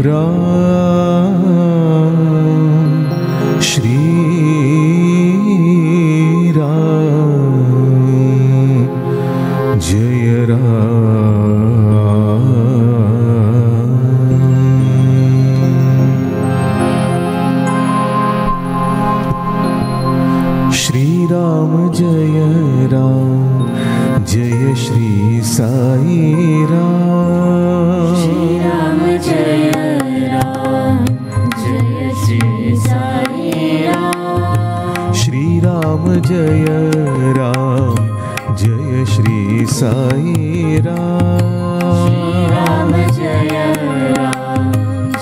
Ram Shri Ram Jai Ram Shri Ram Jai Ram Jai Shri Sai Ram Shri Ram Jai Ram Jai Shri Sai Ram Shri Ram Jai Ram Jai Shri Sai Ram Jai Ram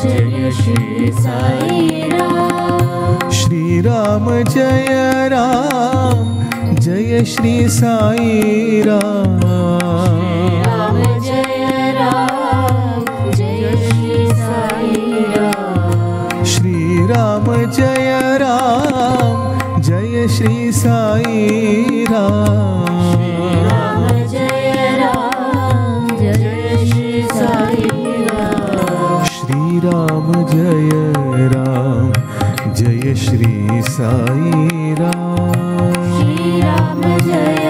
Jai Shri Sai Ram Shri Ram Jai Ram Jai Shri Sai Ram Jai Ram Jai Shri Sai Ram Shri Ram Jai Ram Jai Shri Sai Ram Jai Ram Jai Shri Sai Ram Shri Ram Jai Ram Jai Shri Sai Ram Ram Jai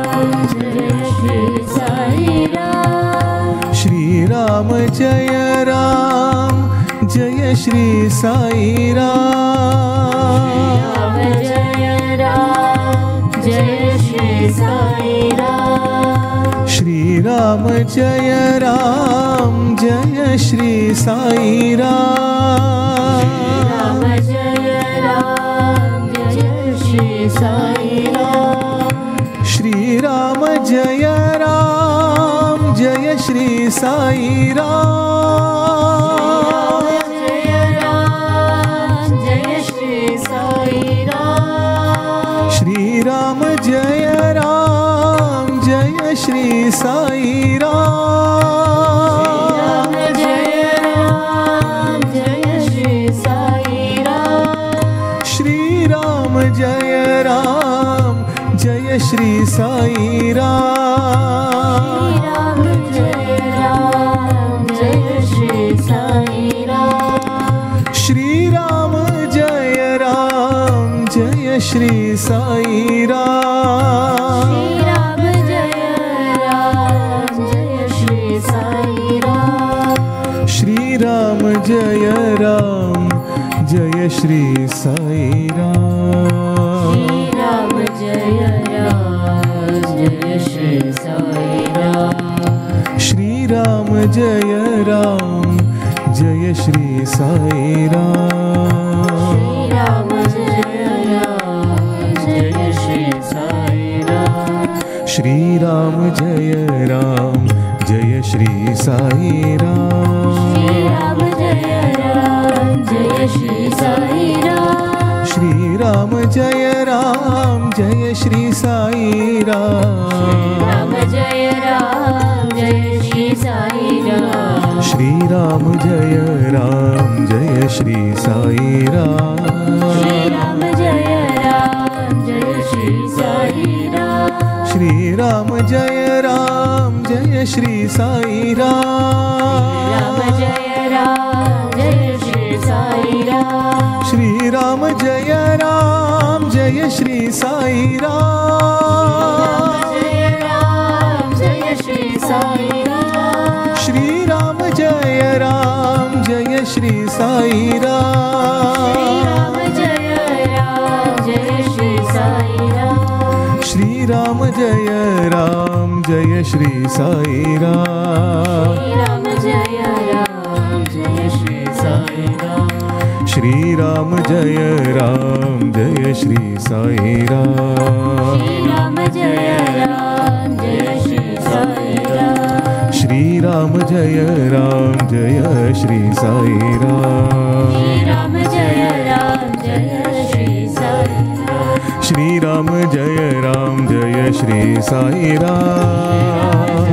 Ram Jai Shri Sai Ram Shri Ram Jai Ram Jai Shri Sai Ram Jai Ram Jai Shri Sai Ram Shri Ram Jai Ram Jai Shri Sai Ram Jai Ram Jai Shri Sai Ram Shri Ram Jai Ram Jai Shri Sai Ram Jai Ram Jai Shri Sai Ram Shri Ram Jai Ram Jai Shri Sai Ram Jai Ram Jai Shri Sai Ram Shri Ram Jai Ram Jai Shri Sai Ram Jai Ram Jai Shri Sai Ram Shri Ram Jai Ram Jai Shri Sai Ram Ram Jai Ram Jai Shri Sai Ram Shri Ram Jai Ram Jai Shri Sai Ram Ram Jai Ram Jai Shri Sai Ram Shri Ram Jai Ram Jai Shri Sai Ram Ram Jai Ram Jai Shri Sai Ram Shri Ram Jai Ram Jai Shri Sai Ram Ram Jai Ram Jai Shri Sai Ram Shri Ram Jai Ram Jai Shri Sai Ram Ram Jai Ram Jai Shri Sai Ram Shri Ram Jai Ram Jai Shri Sai Ram Ram Jai Ram Jai Shri Sai Ram Shri Ram Jai Ram Jai Shri Sai Ram Ram Jai Ram Jai Shri Sai Ram Shri Ram Jai Ram Jai Shri Sai Ram Jai Ram Jai Shri Sai Ram Shri Ram Jai Ram Jai Shri Sai Ram Jai Ram Jai Shri Sai Ram Shri Ram Jai Ram Jai Shri Sai Ram Ram Jai Ram Jai Shri Sai Ram Shri Ram Jai Ram Jai Shri Sai Ram Ram Jai Ram Jai Shri Sai Ram Shri Ram Jai Ram Jai Shri Sai Ram Ram Jai Ram Jai Shri Sai Ram Shri Ram Jai Ram Jai Shri Sai Ram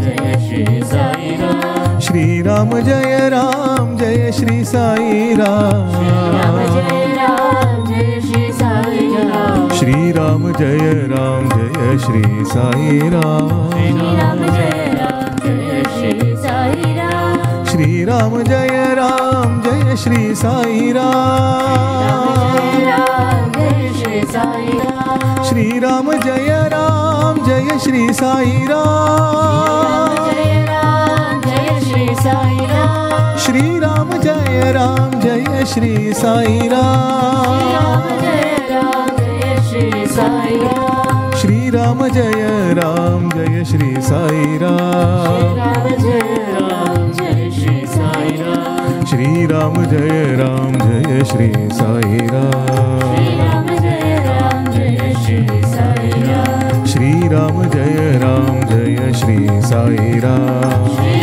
Jai Shri Sai Ram Shri Ram Jai Ram Jai Shri Sai Ram Ram Jai Ram Jai Shri Sai Ram Shri Ram Jai Ram Jai Shri Sai Ram Ram Jai Ram Jai Shri Sai Ram Shri Shri Ram Jai Shri Sai Ram Shri Ram Jai Shri Sai Ram Shri Ram Jai Shri Sai Ram Shri Ram Jai Shri Sai Ram Shri Ram Jai Shri Sai Ram Shri Ram Jai Shri Sai Ram Shri Ram Jai Shri Sai Ram Shri